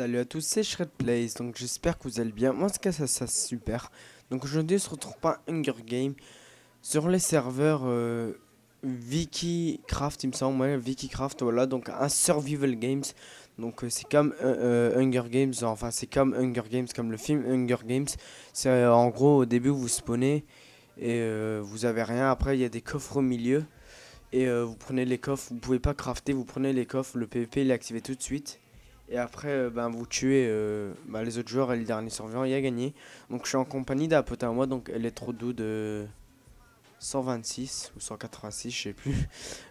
Salut à tous, c'est Shred Plays, donc j'espère que vous allez bien. Moi en tout cas ça super. Donc aujourd'hui on se retrouve pas Hunger Game sur les serveurs Wikicraft, il me semble, ouais, Wikicraft, voilà, donc un survival games. Donc c'est comme Hunger Games, enfin c'est comme Hunger Games, comme le film Hunger Games. C'est en gros au début vous spawnez et vous avez rien, après il y a des coffres au milieu. Et vous prenez les coffres, vous pouvez pas crafter, vous prenez les coffres, le PVP il est activé tout de suite. Et après, ben, vous tuez les autres joueurs et le dernier survivant, il a gagné. Donc je suis en compagnie d'un pote à moi, donc elle est trop doux de 126 ou 186, je sais plus.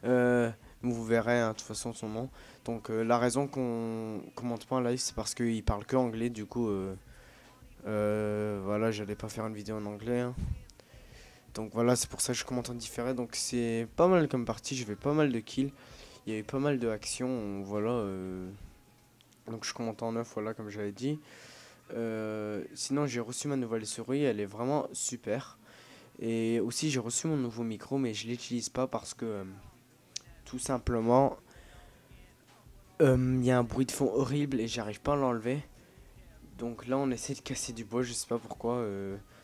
Euh, vous verrez hein, de toute façon son nom. Donc la raison qu'on commente pas en live, c'est parce qu'il parle que anglais, du coup, voilà, j'allais pas faire une vidéo en anglais, hein. Donc voilà, c'est pour ça que je commente en différé. Donc c'est pas mal comme partie, j'ai fait pas mal de kills. Il y a eu pas mal de actions, voilà. Donc je commente en neuf, voilà, comme j'avais dit. Sinon, j'ai reçu ma nouvelle souris, elle est vraiment super. Et aussi, j'ai reçu mon nouveau micro, mais je l'utilise pas parce que tout simplement, il y a un bruit de fond horrible et j'arrive pas à l'enlever. Donc là, on essaie de casser du bois, je sais pas pourquoi.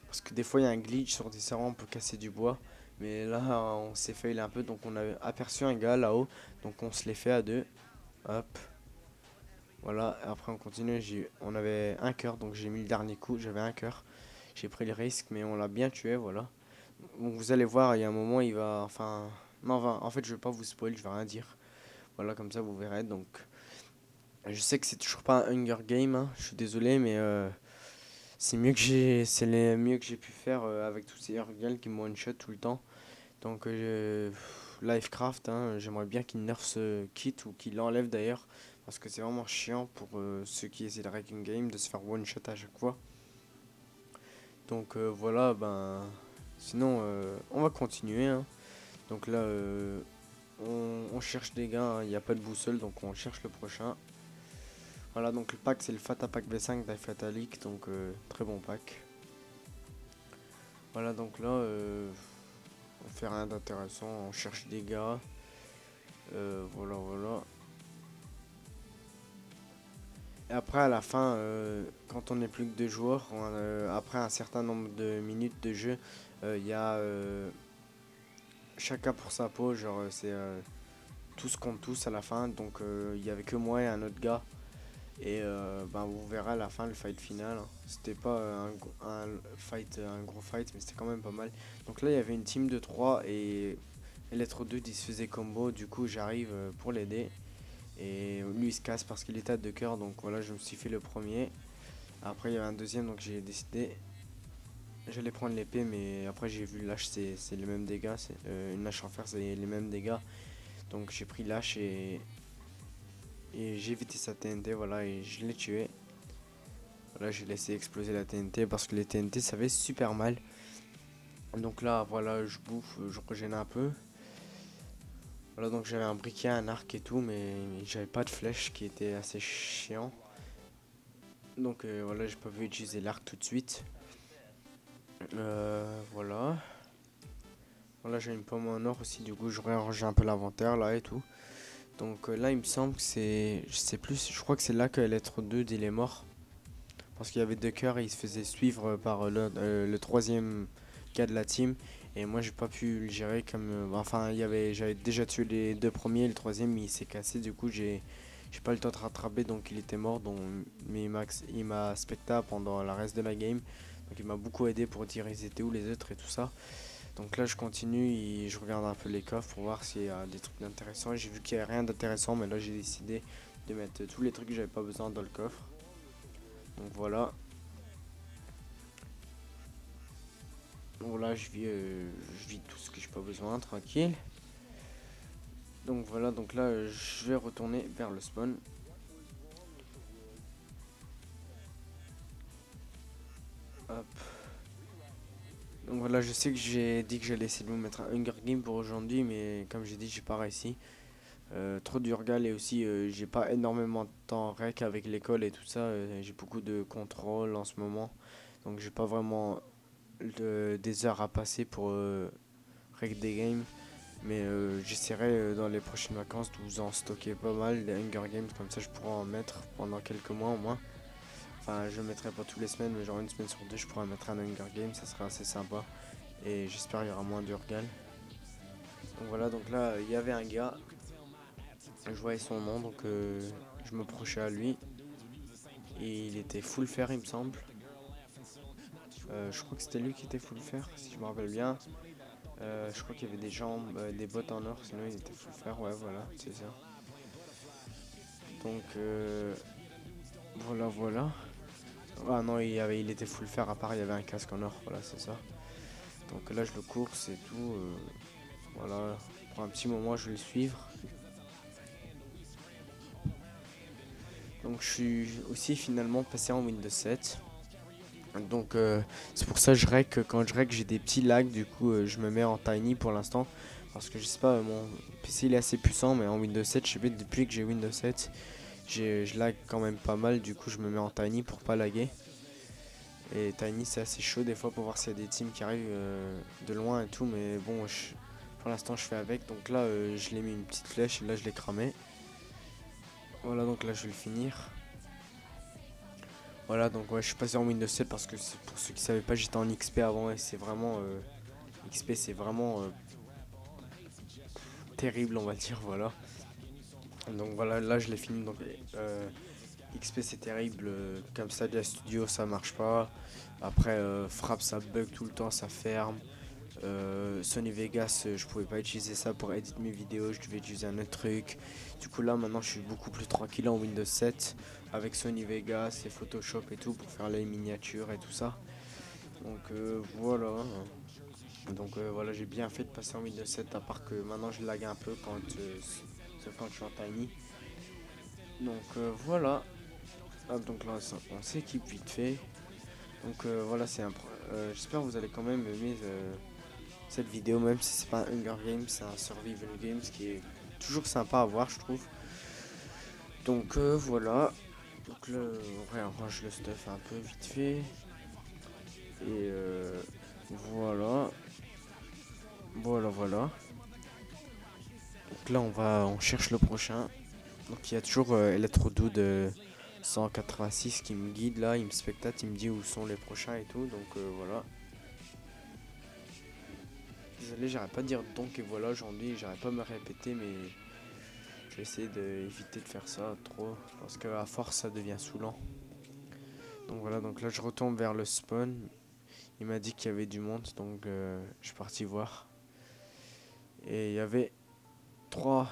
Parce que des fois, il y a un glitch sur des serveurs, on peut casser du bois. Mais là, on s'est fail un peu, donc on a aperçu un gars là-haut. Donc on se l'est fait à deux. Hop. Voilà, après on continue, on avait un cœur, donc j'ai mis le dernier coup, j'avais un cœur. J'ai pris le risque, mais on l'a bien tué, voilà. Donc vous allez voir, il y a un moment, il va, enfin... Non, en fait, je vais pas vous spoil, je vais rien dire. Voilà, comme ça, vous verrez, donc... Je sais que c'est toujours pas un Hunger Game, hein, je suis désolé, mais c'est mieux que c'est le mieux que j'ai pu faire avec tous ces Hunger Games qui me one-shot tout le temps. Donc, Livecraft, hein, j'aimerais bien qu'il nerf ce kit ou qu'il l'enlève d'ailleurs. Parce que c'est vraiment chiant pour ceux qui essaient de Wrecking Game de se faire one shot à chaque fois. Donc voilà, ben. Sinon, on va continuer, hein. Donc là, on cherche des gars, hein. Il n'y a pas de boussole, donc on cherche le prochain. Voilà, donc le pack c'est le Fata Pack V5 d'Ifatalic, donc très bon pack. Voilà, donc là, on fait rien d'intéressant, on cherche des gars. Voilà, voilà. Et après, à la fin, quand on n'est plus que deux joueurs, après un certain nombre de minutes de jeu, il y a chacun pour sa peau, genre c'est tous contre tous à la fin. Donc il y avait que moi et un autre gars. Et ben, vous verrez à la fin le fight final, hein. C'était pas un gros fight, mais c'était quand même pas mal. Donc là, il y avait une team de 3 et lettre 2 il se faisait combo. Du coup, j'arrive pour l'aider. Et lui il se casse parce qu'il est à 2 cœurs, donc voilà, je me suis fait le premier. Après il y avait un deuxième, donc j'ai décidé, j'allais prendre l'épée, mais après j'ai vu l'âche c'est les mêmes dégâts, une hache en fer c'est les mêmes dégâts. Donc j'ai pris l'âche et j'ai évité sa TNT, voilà, et je l'ai tué. Voilà, j'ai laissé exploser la TNT parce que les TNT ça fait super mal. Donc là voilà, je bouffe, je régène un peu. Voilà, donc j'avais un briquet, un arc et tout, mais j'avais pas de flèche, qui était assez chiant. Donc voilà, j'ai pas pu utiliser l'arc tout de suite. Voilà. Voilà, j'ai une pomme en or aussi, du coup j'aurais rangé un peu l'inventaire là et tout. Donc là il me semble que c'est, je sais plus, je crois que c'est là que lettre 2 il est mort. Parce qu'il y avait deux cœurs et il se faisait suivre par le troisième gars de la team. Et moi j'ai pas pu le gérer comme, enfin j'avais déjà tué les deux premiers, le troisième il s'est cassé, du coup j'ai pas le temps de rattraper, donc il était mort, donc, mais il m'a specta pendant la reste de la game. Donc il m'a beaucoup aidé pour dire ils étaient où les autres et tout ça. Donc là je continue et je regarde un peu les coffres pour voir s'il y a des trucs d'intéressant. J'ai vu qu'il n'y avait rien d'intéressant, mais là j'ai décidé de mettre tous les trucs que j'avais pas besoin dans le coffre. Donc voilà. Donc là je vis tout ce que j'ai pas besoin, tranquille. Donc voilà, donc là je vais retourner vers le spawn. Hop. Donc voilà, je sais que j'ai dit que j'allais essayer de vous mettre un Hunger Game pour aujourd'hui, mais comme j'ai dit, j'ai pas réussi. Trop d'urgal et aussi j'ai pas énormément de temps rec avec l'école et tout ça. J'ai beaucoup de contrôle en ce moment, donc j'ai pas vraiment des heures à passer pour rec des games. Mais j'essaierai dans les prochaines vacances de vous en stocker pas mal, des Hunger Games, comme ça je pourrai en mettre pendant quelques mois au moins. Enfin, je ne mettrai pas toutes les semaines, mais genre une semaine sur deux, je pourrais mettre un Hunger Games, ça serait assez sympa. Et j'espère qu'il y aura moins d'Urgal. Donc voilà, donc là, il y avait un gars, je voyais son nom, donc je me prochais à lui. Et il était full fer, il me semble. Je crois que c'était lui qui était full fer, si je me rappelle bien. Je crois qu'il y avait des jambes, des bottes en or, sinon il était full fer, ouais, voilà, c'est ça. Donc voilà. Ah non, il était full fer, à part il y avait un casque en or, voilà, c'est ça. Donc là, je le course et tout. Voilà, pour un petit moment, je vais le suivre. Donc je suis aussi finalement passé en Windows 7. Donc c'est pour ça que quand je règle j'ai des petits lags, du coup je me mets en tiny pour l'instant. Parce que je sais pas, mon PC il est assez puissant, mais en Windows 7, je sais pas, depuis que j'ai Windows 7, je lag quand même pas mal, du coup je me mets en tiny pour pas laguer. Et tiny c'est assez chaud des fois pour voir s'il y a des teams qui arrivent de loin et tout, mais bon, pour l'instant je fais avec. Donc là je l'ai mis une petite flèche et là je l'ai cramé. Voilà, donc là je vais le finir. Voilà, donc ouais, je suis passé en Windows 7 parce que pour ceux qui savaient pas, j'étais en XP avant et c'est vraiment XP, c'est vraiment terrible, on va dire, voilà. Donc voilà, là je l'ai fini. Donc XP c'est terrible, Camtasia Studio ça marche pas. Après Frappe ça bug tout le temps, ça ferme. Sony Vegas, je pouvais pas utiliser ça pour éditer mes vidéos, je devais utiliser un autre truc. Du coup là maintenant je suis beaucoup plus tranquille en Windows 7 avec Sony Vegas et Photoshop et tout pour faire les miniatures et tout ça. Donc voilà. Voilà, j'ai bien fait de passer en Windows 7, à part que maintenant je lag un peu sauf quand je suis en tiny. Donc voilà. Hop, donc là on s'équipe vite fait. Donc voilà, j'espère que vous allez quand même aimer cette vidéo, même si c'est pas un Hunger Games, c'est un Survival Games qui est toujours sympa à voir, je trouve. Donc voilà. Donc là, on réarrange le stuff un peu vite fait. Et voilà. Voilà. Donc là, on cherche le prochain. Donc il y a toujours Electrodude 186 qui me guide là, il me spectate, il me dit où sont les prochains et tout. Donc voilà. Désolé, j'arrête pas de dire donc et voilà aujourd'hui, j'arrête pas de me répéter, mais je vais essayer d'éviter de faire ça trop parce qu'à force ça devient saoulant. Donc voilà, donc là je retourne vers le spawn. Il m'a dit qu'il y avait du monde, donc je suis parti voir. Et il y avait trois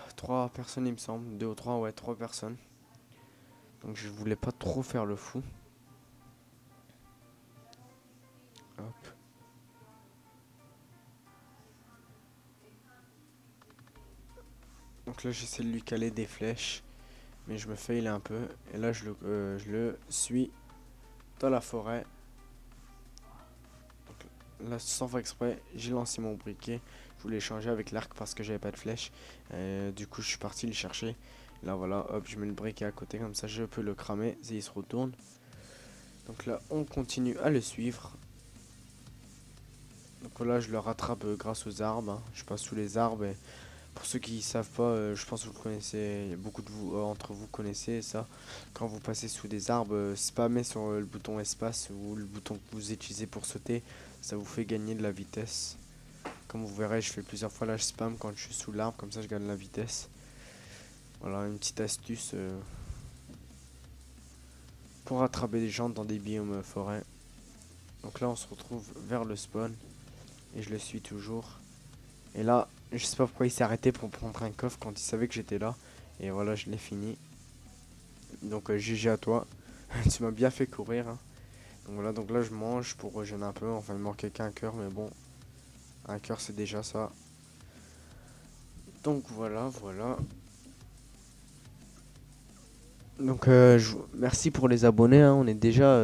personnes, il me semble. Deux ou trois, ouais, trois personnes. Donc je voulais pas trop faire le fou. Hop. Donc là j'essaie de lui caler des flèches. Mais je me fail un peu. Et là je le suis dans la forêt. Donc, là sans faire exprès, j'ai lancé mon briquet. Je voulais changer avec l'arc parce que j'avais pas de flèche. Du coup je suis parti le chercher. Là voilà, hop, je mets le briquet à côté, comme ça je peux le cramer et il se retourne. Donc là on continue à le suivre. Donc là je le rattrape grâce aux arbres, hein. Je passe sous les arbres et pour ceux qui savent pas, je pense que vous connaissez, beaucoup de vous entre vous connaissez ça. Quand vous passez sous des arbres, spammez sur le bouton espace ou le bouton que vous utilisez pour sauter, ça vous fait gagner de la vitesse. Comme vous verrez, je fais plusieurs fois là, je spam quand je suis sous l'arbre, comme ça je gagne de la vitesse. Voilà une petite astuce pour rattraper des gens dans des biomes forêt. Donc là on se retrouve vers le spawn et je le suis toujours. Et là, je sais pas pourquoi il s'est arrêté pour prendre un coffre quand il savait que j'étais là. Et voilà, je l'ai fini. Donc GG à toi. Tu m'as bien fait courir, hein. Donc voilà, donc là je mange pour régénérer un peu. Enfin il me manquait qu'un cœur, mais bon. Un cœur c'est déjà ça. Donc voilà. Donc merci pour les abonnés, hein. On est déjà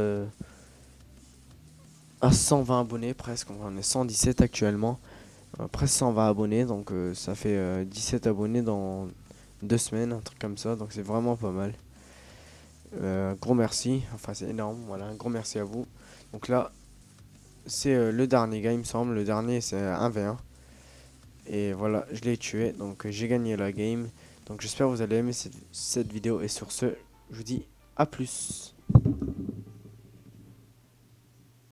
à 120 abonnés presque. On est 117 actuellement. Presque 120 abonnés. Donc ça fait 17 abonnés dans 2 semaines, un truc comme ça. Donc c'est vraiment pas mal. Gros merci, enfin c'est énorme, voilà, un gros merci à vous. Donc là, c'est le dernier gars, il me semble, le dernier c'est 1v1. Et voilà, je l'ai tué. Donc j'ai gagné la game. Donc j'espère que vous allez aimer cette vidéo. Et sur ce, je vous dis à plus.